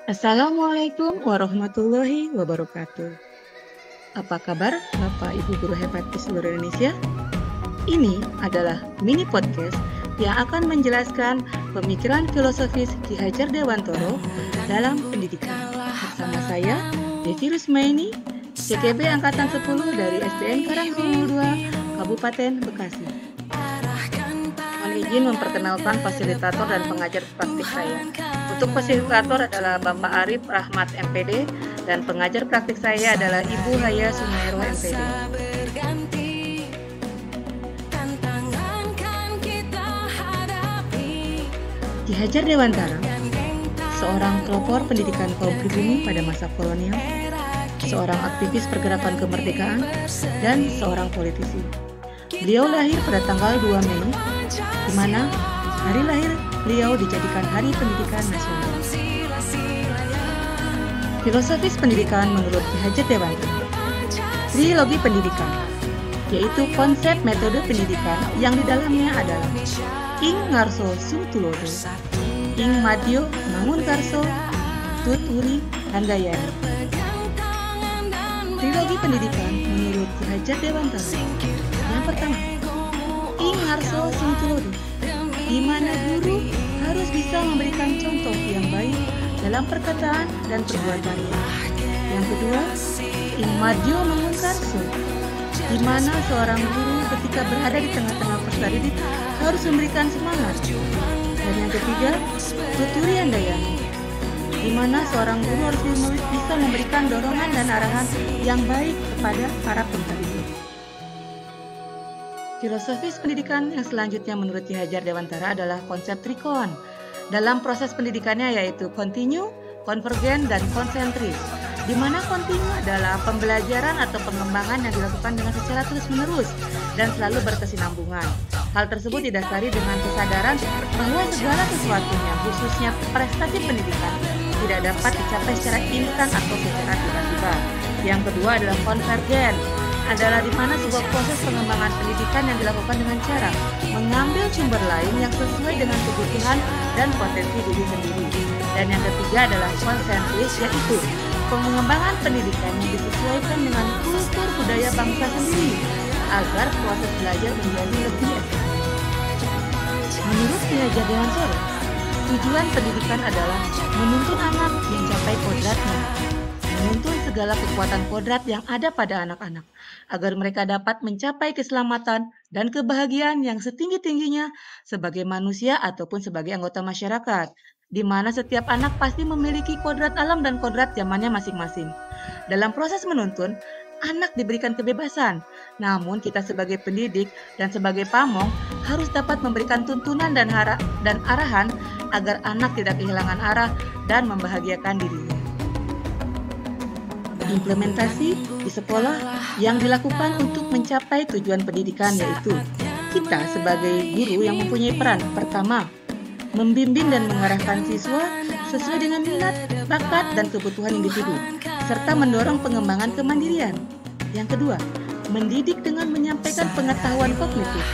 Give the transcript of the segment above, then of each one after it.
Assalamualaikum warahmatullahi wabarakatuh. Apa kabar Bapak Ibu guru hebat di seluruh Indonesia? Ini adalah mini podcast yang akan menjelaskan pemikiran filosofis Ki Hajar Dewantoro dalam pendidikan. Bersama saya, Devi Rusmaini, CKB Angkatan 10 dari SDN Karangsungu 2, Kabupaten Bekasi. Mohon izin memperkenalkan fasilitator dan pengajar praktik saya. Untuk fasilitator adalah Bapak Arif Rahmat MPD dan pengajar praktik saya adalah Ibu Haya Sumairo MPD. Ki Hajar Dewantara, seorang pelopor pendidikan kaum pribumi pada masa kolonial, seorang aktivis pergerakan kemerdekaan, dan seorang politisi. Beliau lahir pada tanggal 2 Mei, di mana hari lahir beliau dijadikan Hari Pendidikan Nasional. Filosofis pendidikan menurut Ki Hajar Dewantara. Trilogi pendidikan, yaitu konsep metode pendidikan yang di dalamnya adalah ing ngarso sung tulodo, ing madyo mangun karso, tuturi handayani. Trilogi pendidikan menurut Ki Hajar Dewantara. Yang pertama, ing ngarso sung tulodo, di mana guru harus bisa memberikan contoh yang baik dalam perkataan dan perbuatannya. Yang kedua, ing madyo mangun karso, di mana seorang guru ketika berada di tengah-tengah peserta didik harus memberikan semangat. Dan yang ketiga, tuturi handayani, di mana seorang guru harus bisa memberikan dorongan dan arahan yang baik kepada para peserta didik. Filosofis pendidikan yang selanjutnya menurut Ki Hajar Dewantara adalah konsep trikon. Dalam proses pendidikannya yaitu kontinu, konvergen, dan konsentris. Di mana kontinu adalah pembelajaran atau pengembangan yang dilakukan dengan secara terus-menerus dan selalu berkesinambungan. Hal tersebut didasari dengan kesadaran bahwa segala sesuatunya, khususnya prestasi pendidikan, tidak dapat dicapai secara instan atau secara tiba-tiba. Yang kedua adalah konvergen, adalah di mana sebuah proses pengembangan pendidikan yang dilakukan dengan cara mengambil sumber lain yang sesuai dengan kebutuhan dan potensi diri sendiri. Dan yang ketiga adalah konsentris, yaitu pengembangan pendidikan yang disesuaikan dengan kultur budaya bangsa sendiri agar proses belajar menjadi lebih efektif. Menurut Ki Hajar Dewantara, tujuan pendidikan adalah menuntun anak mencapai kodratnya, menuntun segala kekuatan kodrat yang ada pada anak-anak, agar mereka dapat mencapai keselamatan dan kebahagiaan yang setinggi-tingginya sebagai manusia ataupun sebagai anggota masyarakat, di mana setiap anak pasti memiliki kodrat alam dan kodrat zamannya masing-masing. Dalam proses menuntun, anak diberikan kebebasan, namun kita sebagai pendidik dan sebagai pamong harus dapat memberikan tuntunan dan arahan agar anak tidak kehilangan arah dan membahagiakan dirinya. Implementasi di sekolah yang dilakukan untuk mencapai tujuan pendidikan yaitu kita sebagai guru yang mempunyai peran pertama, membimbing dan mengarahkan siswa sesuai dengan minat, bakat, dan kebutuhan individu, serta mendorong pengembangan kemandirian. Yang kedua, mendidik dengan menyampaikan pengetahuan kognitif,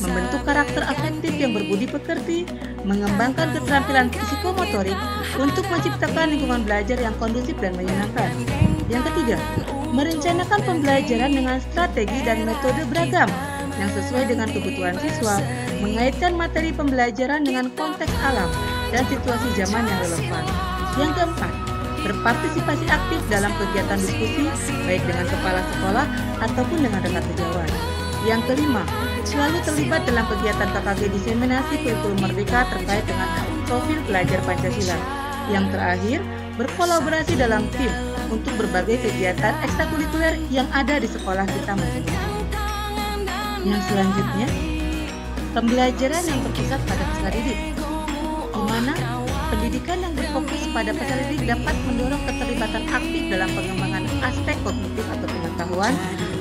membentuk karakter afektif yang berbudi pekerti, mengembangkan keterampilan psikomotorik untuk menciptakan lingkungan belajar yang kondusif dan menyenangkan. Yang ketiga, merencanakan pembelajaran dengan strategi dan metode beragam yang sesuai dengan kebutuhan siswa, mengaitkan materi pembelajaran dengan konteks alam dan situasi zaman yang relevan. Yang keempat, berpartisipasi aktif dalam kegiatan diskusi baik dengan kepala sekolah ataupun dengan rekan sejawat. Yang kelima, selalu terlibat dalam kegiatan KKG diseminasi kurikulum merdeka terkait dengan profil pelajar Pancasila. Yang terakhir, berkolaborasi dalam tim untuk berbagai kegiatan ekstrakurikuler yang ada di sekolah kita masing-masing. Yang selanjutnya, pembelajaran yang berpusat pada peserta didik, di mana pendidikan yang berfokus pada peserta didik dapat mendorong keterlibatan aktif dalam pengembangan aspek kognitif atau pengetahuan,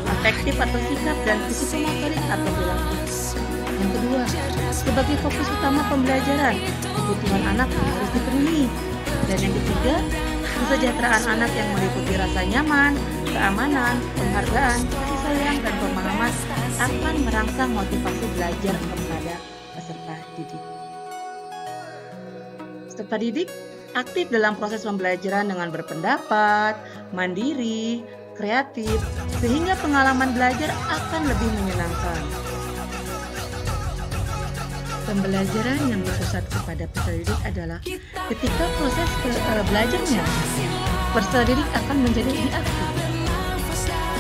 afektif atau sikap, dan psikomotorik atau perilaku. Yang kedua, sebagai fokus utama pembelajaran, kebutuhan anak harus dipenuhi. Dan yang ketiga, kesejahteraan anak yang meliputi rasa nyaman, keamanan, penghargaan, kasih sayang, dan pemahaman akan merangsang motivasi belajar kepada peserta didik. Peserta didik aktif dalam proses pembelajaran dengan berpendapat, mandiri, kreatif, sehingga pengalaman belajar akan lebih menyenangkan. Pembelajaran yang berpusat kepada peserta didik adalah ketika proses belajarnya, peserta didik akan menjadi lebih aktif.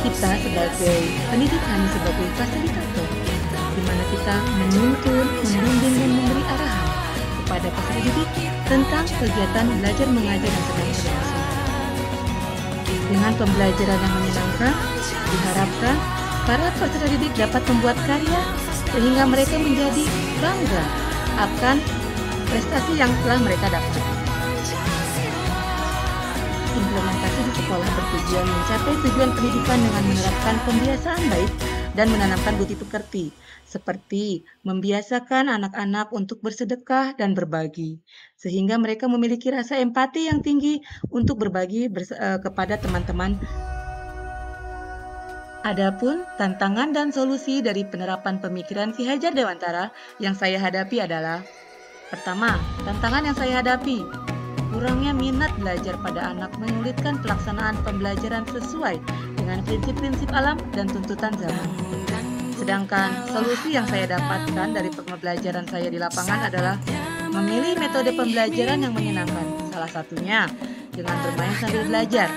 Kita sebagai pendidik hanya sebagai fasilitator, di mana kita menuntun, membimbing, dan memberi arahan kepada peserta didik tentang kegiatan belajar mengajar yang sedang berlangsung. Dengan pembelajaran yang menyenangkan, diharapkan para peserta didik dapat membuat karya sehingga mereka menjadi bangga akan prestasi yang telah mereka dapat. Implementasi di sekolah bertujuan mencapai tujuan pendidikan dengan menerapkan pembiasaan baik dan menanamkan budi pekerti, seperti membiasakan anak-anak untuk bersedekah dan berbagi, sehingga mereka memiliki rasa empati yang tinggi untuk berbagi kepada teman-teman. Adapun tantangan dan solusi dari penerapan pemikiran Ki Hajar Dewantara yang saya hadapi adalah: pertama, tantangan yang saya hadapi, kurangnya minat belajar pada anak menyulitkan pelaksanaan pembelajaran sesuai dengan prinsip-prinsip alam dan tuntutan zaman. Sedangkan solusi yang saya dapatkan dari pembelajaran saya di lapangan adalah memilih metode pembelajaran yang menyenangkan, salah satunya dengan bermain sambil belajar.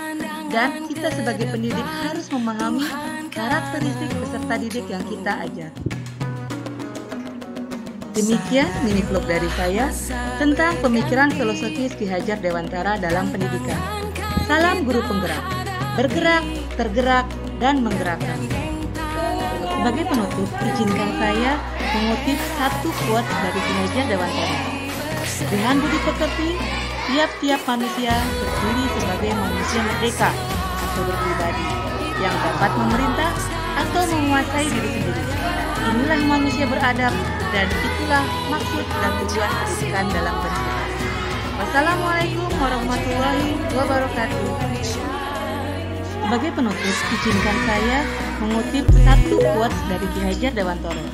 Dan kita sebagai pendidik harus memahami karakteristik peserta didik yang kita ajar. Demikian mini vlog dari saya tentang pemikiran filosofis Ki Hajar Dewantara dalam pendidikan. Salam guru penggerak, bergerak, tergerak, dan menggerakkan. Sebagai penutup, izinkan saya mengutip satu quotes dari Ki Hajar Dewantara. Dengan budi pekerti, tiap-tiap manusia berdiri sebagai manusia merdeka atau berpribadi yang dapat memerintah atau menguasai diri sendiri. Inilah manusia beradab dan itulah maksud dan tujuan pendidikan dalam pendidikan. Wassalamualaikum warahmatullahi wabarakatuh. Sebagai penutup, izinkan saya mengutip satu quotes dari Ki Hajar Dewantara.